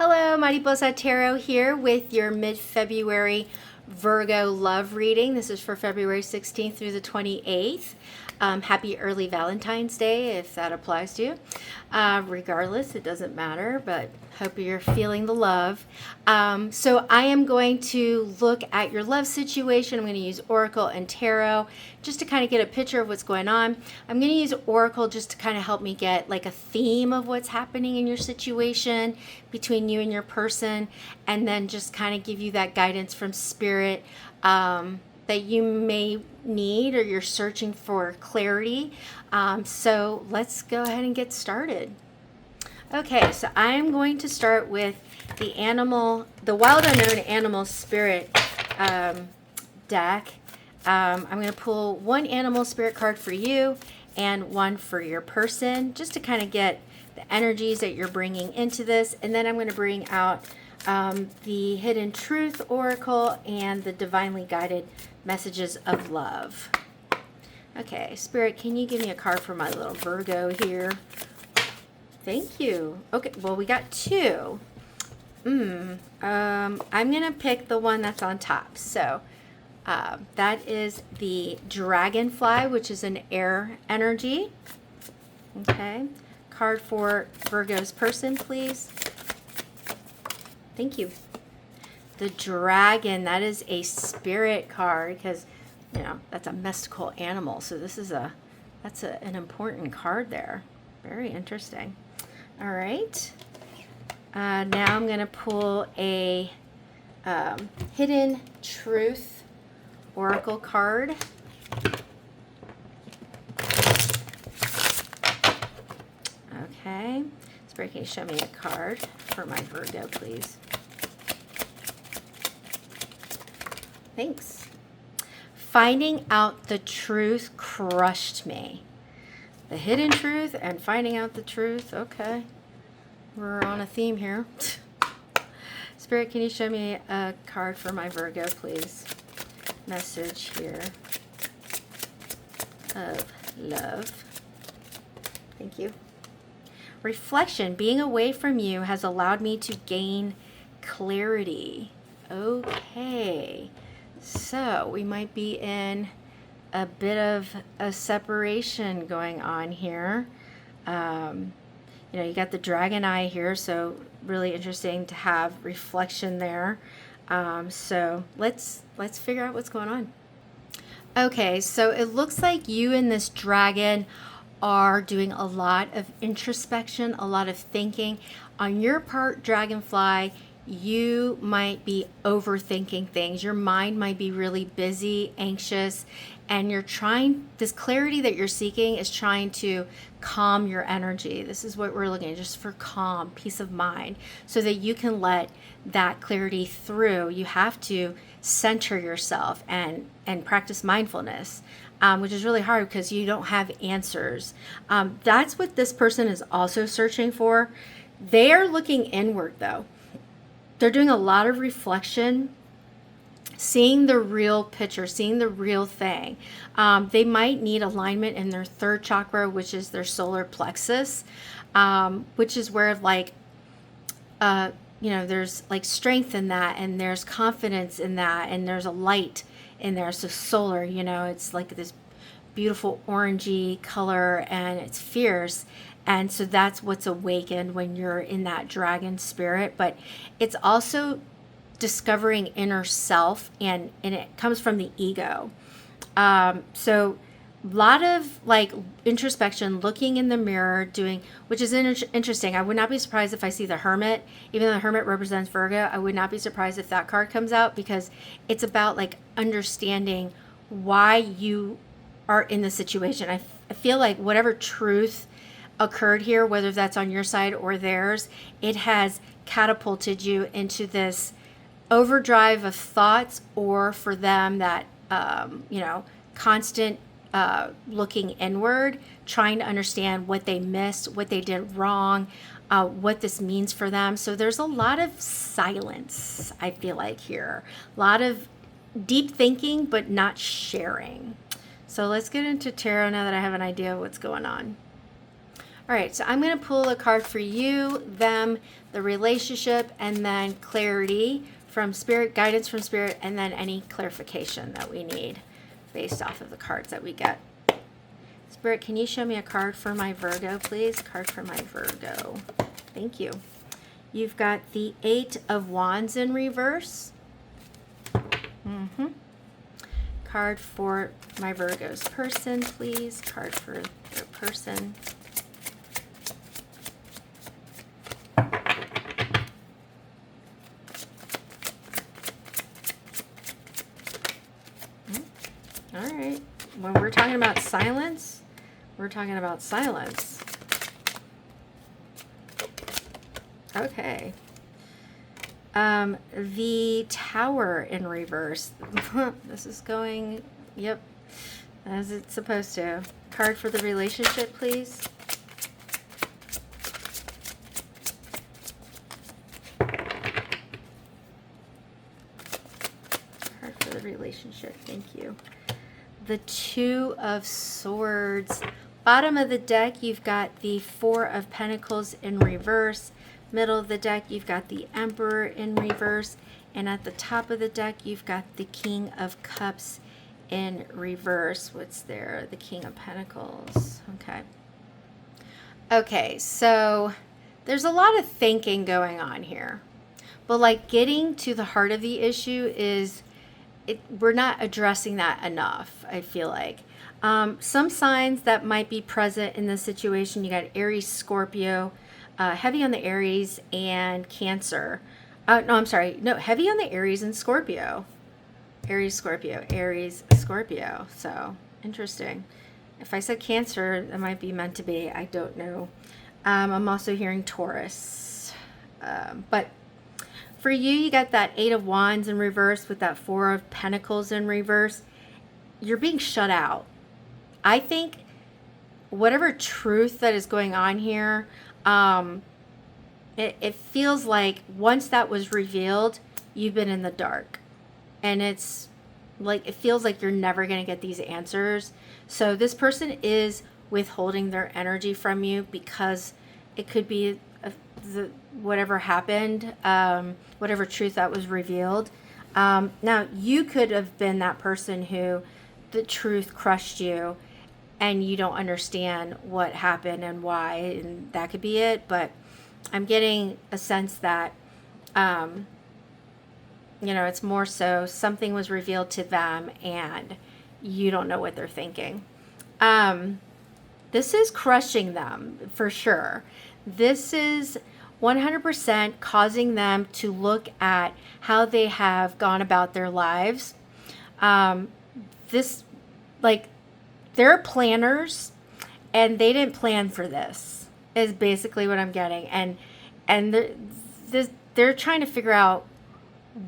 Hello, Mariposa Tarot here with your mid-February Virgo love reading. This is for February 16th through the 28th. Happy early Valentine's Day if that applies to you. Regardless, it doesn't matter, but hope you're feeling the love. So I am going to look at your love situation. I'm going to use Oracle and Tarot just to kind of get a picture of what's going on. I'm going to use Oracle just to kind of help me get like a theme of what's happening in your situation between you and your person, and then just kind of give you that guidance from Spirit that you may need or you're searching for clarity. So let's go ahead and get started. Okay, so I'm going to start with the Wild Unknown Animal Spirit deck. I'm going to pull one animal spirit card for you and one for your person, just to kind of get the energies that you're bringing into this. And then I'm going to bring out the Hidden Truth Oracle and the Divinely Guided Messages of Love. Okay, Spirit, can you give me a card for my little Virgo here? Thank you. Okay, well, we got two. I'm going to pick the one that's on top. So that is the Dragonfly, which is an air energy. Okay, card for Virgo's person, please. Thank you. The Dragon, that is a spirit card because, you know, that's a mystical animal. So this is an important card there. Very interesting. All right. Now I'm going to pull a Hidden Truth Oracle card. Okay. Spirit, can you show me a card for my Virgo, please? Thanks. Finding out the truth crushed me. The hidden truth and finding out the truth. Okay. We're on a theme here. Spirit, can you show me a card for my Virgo, please? Message here of love. Thank you. Reflection. Being away from you has allowed me to gain clarity. Okay. So we might be in a bit of a separation going on here. You got the dragon eye here, so really interesting to have reflection there. So let's figure out what's going on. Okay, so it looks like you and this dragon are doing a lot of introspection, a lot of thinking. On your part, Dragonfly, you might be overthinking things. Your mind might be really busy, anxious, and this clarity that you're seeking is trying to calm your energy. This is what we're looking at, just for calm, peace of mind, so that you can let that clarity through. You have to center yourself and practice mindfulness, which is really hard because you don't have answers. That's what this person is also searching for. They are looking inward, though. They're doing a lot of reflection, seeing the real picture, seeing the real thing. They might need alignment in their third chakra, which is their solar plexus, which is where there's like strength in that, and there's confidence in that, and there's a light in there. So solar, it's like this beautiful orangey color, and it's fierce. And so that's what's awakened when you're in that dragon spirit. But it's also discovering inner self, and it comes from the ego. So a lot of like introspection, looking in the mirror, which is interesting. I would not be surprised if I see the Hermit. Even though the Hermit represents Virgo, I would not be surprised if that card comes out, because it's about like understanding why you are in the situation. I feel like whatever truth occurred here, whether that's on your side or theirs, it has catapulted you into this overdrive of thoughts, or for them that constant looking inward, trying to understand what they missed, what they did wrong, what this means for them. So there's a lot of silence, I feel like, here. A lot of deep thinking, but not sharing. So let's get into tarot now that I have an idea of what's going on. All right, so I'm going to pull a card for you, them, the relationship, and then clarity from Spirit, guidance from Spirit, and then any clarification that we need based off of the cards that we get. Spirit, can you show me a card for my Virgo, please? Card for my Virgo. Thank you. You've got the 8 of Wands in reverse. Card for my Virgo's person, please. Card for their person. All right. When we're talking about silence, we're talking about silence. Okay. The Tower in reverse. This is going, yep, as it's supposed to. Card for the relationship, please. Card for the relationship, thank you. The 2 of Swords. Bottom of the deck, you've got the 4 of Pentacles in reverse. Middle of the deck, you've got the Emperor in reverse. And at the top of the deck, you've got the King of Cups in reverse. What's there? The King of Pentacles. Okay. Okay, so there's a lot of thinking going on here. But like getting to the heart of the issue is, we're not addressing that enough, I feel like. Some signs that might be present in this situation, you got Aries, Scorpio, heavy on the Aries and Cancer. No, I'm sorry. No, heavy on the Aries and Scorpio. Aries, Scorpio, Aries, Scorpio. So, interesting. If I said Cancer, that might be meant to be. I don't know. I'm also hearing Taurus. But for you, you got that 8 of Wands in reverse with that 4 of Pentacles in reverse. You're being shut out. I think whatever truth that is going on here, it feels like once that was revealed, you've been in the dark. And it's like, it feels like you're never going to get these answers. So this person is withholding their energy from you because it could be whatever happened, whatever truth that was revealed. Now, you could have been that person who the truth crushed you and you don't understand what happened and why, and that could be it. But I'm getting a sense that, it's more so something was revealed to them and you don't know what they're thinking. This is crushing them for sure. This is 100% causing them to look at how they have gone about their lives. They're planners and they didn't plan for this, is basically what I'm getting. And they're trying to figure out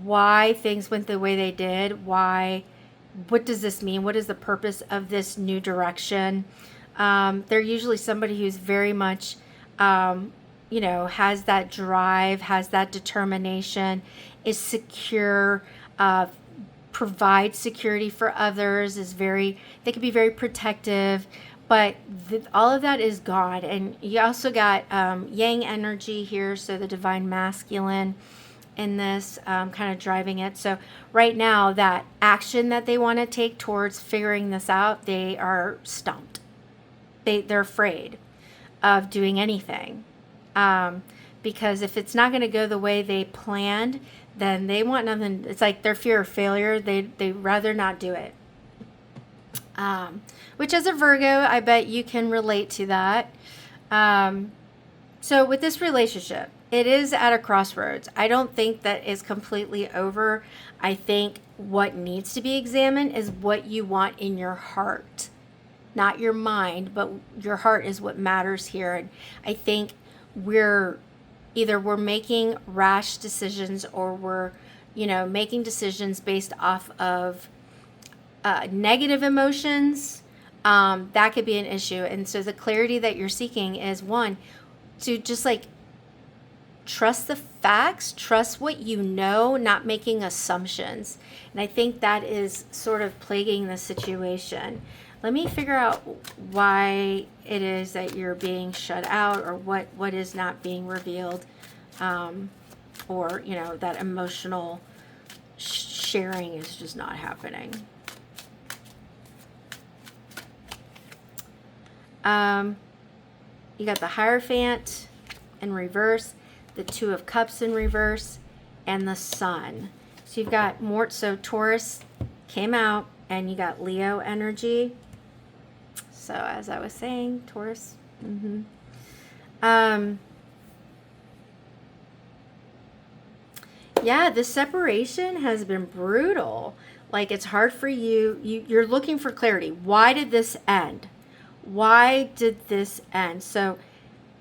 why things went the way they did. What does this mean? What is the purpose of this new direction? They're usually somebody who's very much, has that drive, has that determination, is secure, provides security for others, they can be very protective, but all of that is gone. And you also got yang energy here, so the divine masculine in this, kind of driving it. So right now, that action that they want to take towards figuring this out, they are stumped. They're afraid of doing anything, because if it's not going to go the way they planned, then they want nothing. It's like their fear of failure. They rather not do it. Which, as a Virgo, I bet you can relate to that. So with this relationship, it is at a crossroads. I don't think that is completely over. I think what needs to be examined is what you want in your heart, not your mind, but your heart is what matters here. And I think we're making rash decisions, or we're, making decisions based off of negative emotions. That could be an issue. And so the clarity that you're seeking is, one, to just trust the facts, trust what you know, not making assumptions. And I think that is sort of plaguing the situation. Let me figure out why it is that you're being shut out, or what is not being revealed, or, you know, that emotional sharing is just not happening. You got the Hierophant in reverse, the Two of Cups in reverse, and the Sun. So you've got more, so Taurus came out, and you got Leo energy. So as I was saying, Taurus. Yeah, the separation has been brutal. Like, it's hard for you. You're looking for clarity. Why did this end? Why did this end? So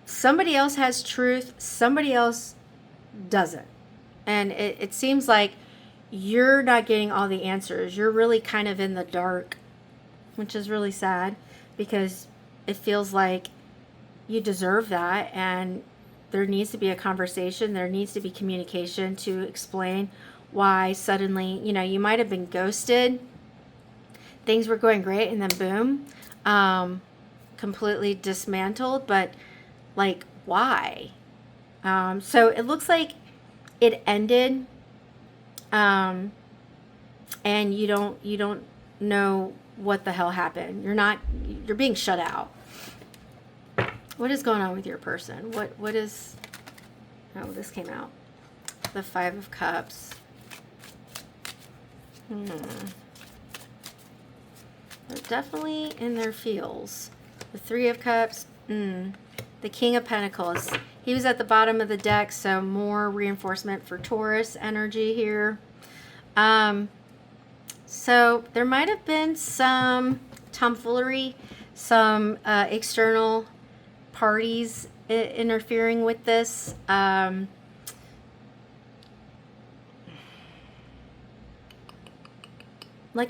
somebody else has truth, somebody else doesn't. And it seems like you're not getting all the answers. You're really kind of in the dark, which is really sad, because it feels like you deserve that, and there needs to be a conversation. There needs to be communication to explain why suddenly, you know, you might have been ghosted. Things were going great, and then boom, completely dismantled. But like, why? So it looks like it ended, and you don't know what the hell happened. You're being shut out. What is going on with your person? What is, oh, this came out. The Five of Cups. They're definitely in their feels. The Three of Cups. The King of Pentacles. He was at the bottom of the deck, so more reinforcement for Taurus energy here. So there might have been some tomfoolery, some external parties interfering with this. Like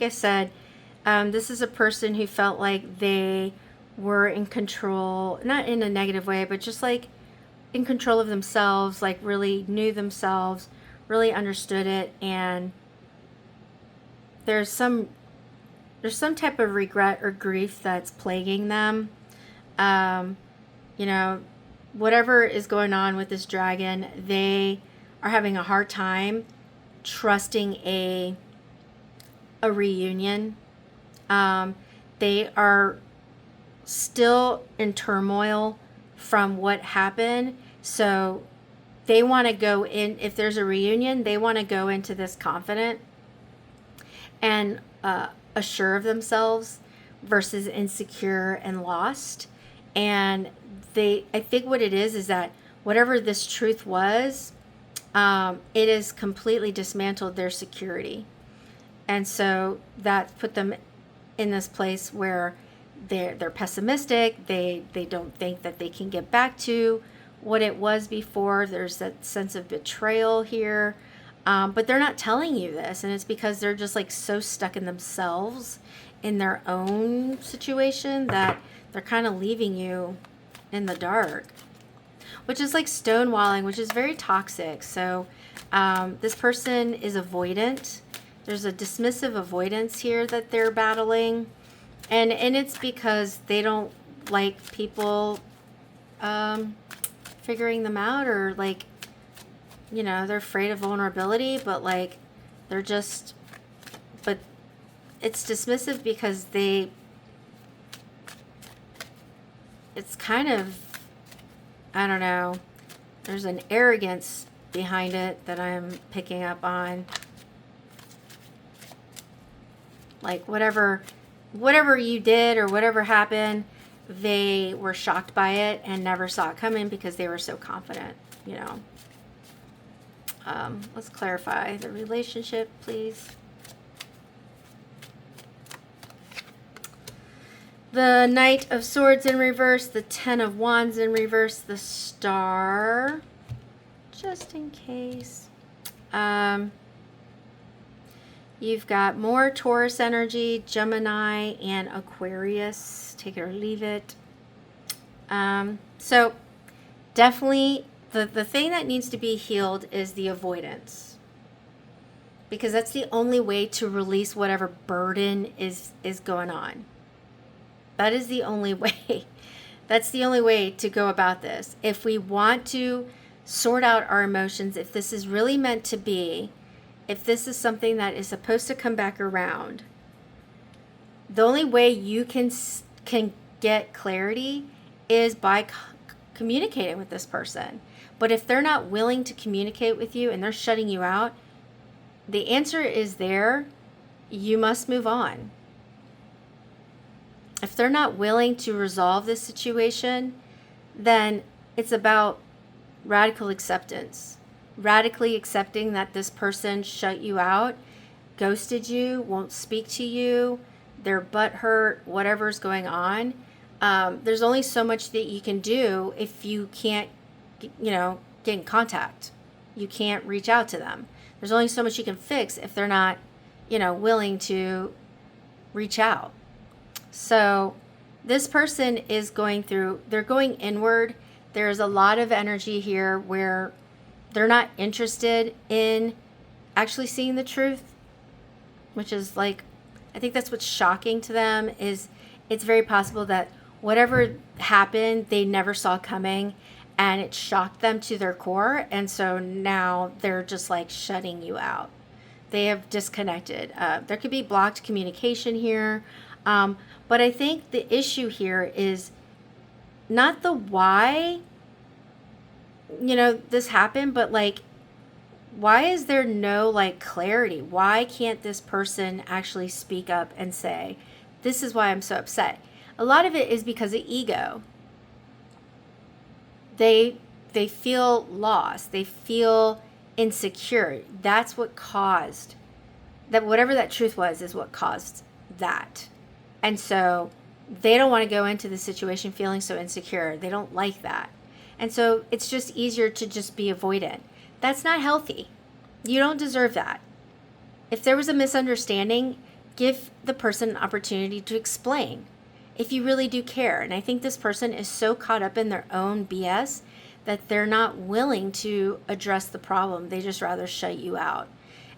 I said, this is a person who felt like they were in control, not in a negative way, but just like in control of themselves, like really knew themselves, really understood it, and there's some type of regret or grief that's plaguing them. You know, whatever is going on with this dragon, they are having a hard time trusting a reunion. They are still in turmoil from what happened, so they want to go in, if there's a reunion, they want to go into this confident and assured of themselves versus insecure and lost. And I think what it is that whatever this truth was, it has completely dismantled their security. And so that put them in this place where they're pessimistic. They don't think that they can get back to what it was before. There's that sense of betrayal here. But they're not telling you this, and it's because they're just like so stuck in themselves, in their own situation, that they're kind of leaving you in the dark, which is like stonewalling, which is very toxic. So this person is avoidant. There's a dismissive avoidance here that they're battling, and it's because they don't like people figuring them out, or like, you know, they're afraid of vulnerability, but like they're just, but it's dismissive because it's kind of, I don't know, there's an arrogance behind it that I'm picking up on. Like whatever you did or whatever happened, they were shocked by it and never saw it coming because they were so confident, you know. Let's clarify the relationship, please. The Knight of Swords in reverse, the Ten of Wands in reverse, the Star, just in case. You've got more Taurus energy, Gemini, and Aquarius. Take it or leave it. So definitely the thing that needs to be healed is the avoidance, because that's the only way to release whatever burden is going on. That is the only way. That's the only way to go about this. If we want to sort out our emotions, if this is really meant to be, if this is something that is supposed to come back around, the only way you can get clarity is by communicating with this person. But if they're not willing to communicate with you and they're shutting you out, the answer is there. You must move on. If they're not willing to resolve this situation, then it's about radical acceptance. Radically accepting that this person shut you out, ghosted you, won't speak to you, they're butthurt, whatever's going on. There's only so much that you can do if you can't, get in contact. You can't reach out to them. There's only so much you can fix if they're not, willing to reach out. So this person is they're going inward. There's a lot of energy here where they're not interested in actually seeing the truth, which is I think that's what's shocking to them. Is it's very possible that whatever happened, they never saw coming, and it shocked them to their core. And so now they're just shutting you out. They have disconnected. There could be blocked communication here. But I think the issue here is not the why, this happened, but why is there no clarity? Why can't this person actually speak up and say, this is why I'm so upset? A lot of it is because of ego. They feel lost. They feel insecure. That's what caused that. Whatever that truth was is what caused that. And so they don't want to go into the situation feeling so insecure. They don't like that. And so it's just easier to just be avoidant. That's not healthy. You don't deserve that. If there was a misunderstanding, give the person an opportunity to explain if you really do care. And I think this person is so caught up in their own BS that they're not willing to address the problem. They just rather shut you out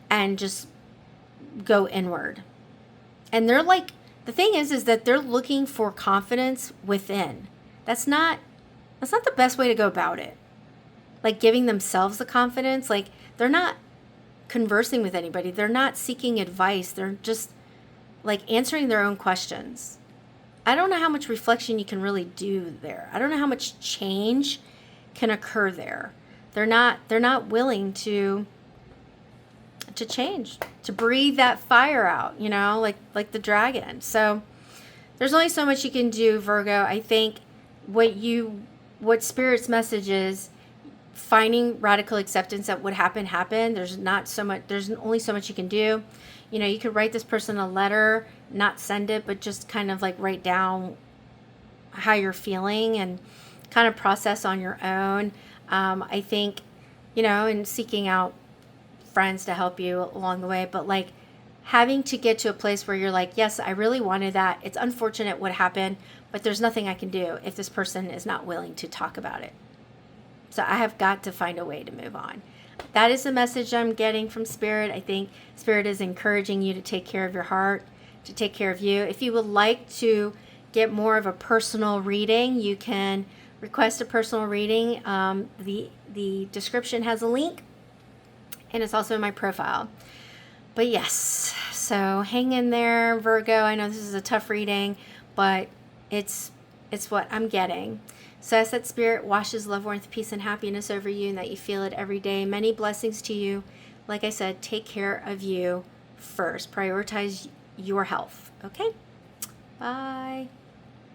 and just go inward. And they're the thing is that they're looking for confidence within. That's not the best way to go about it. Giving themselves the confidence, they're not conversing with anybody. They're not seeking advice. They're just answering their own questions. I don't know how much reflection you can really do there. I don't know how much change can occur there. They're not willing to change, to breathe that fire out, like the dragon. So there's only so much you can do, Virgo. I think what Spirit's message is, finding radical acceptance that what happened. There's only so much you can do. You could write this person a letter, not send it, but just kind of write down how you're feeling and kind of process on your own. I think, and seeking out friends to help you along the way, but having to get to a place where you're yes, I really wanted that. It's unfortunate what happened, but there's nothing I can do if this person is not willing to talk about it. So I have got to find a way to move on. That is the message I'm getting from Spirit. I think Spirit is encouraging you to take care of your heart, to take care of you. If you would like to get more of a personal reading, you can request a personal reading. The description has a link, and it's also in my profile. But yes, so hang in there, Virgo. I know this is a tough reading, but it's what I'm getting. So as that Spirit washes love, warmth, peace, and happiness over you, and that you feel it every day. Many blessings to you. Like I said, take care of you first. Prioritize your health. Okay? Bye.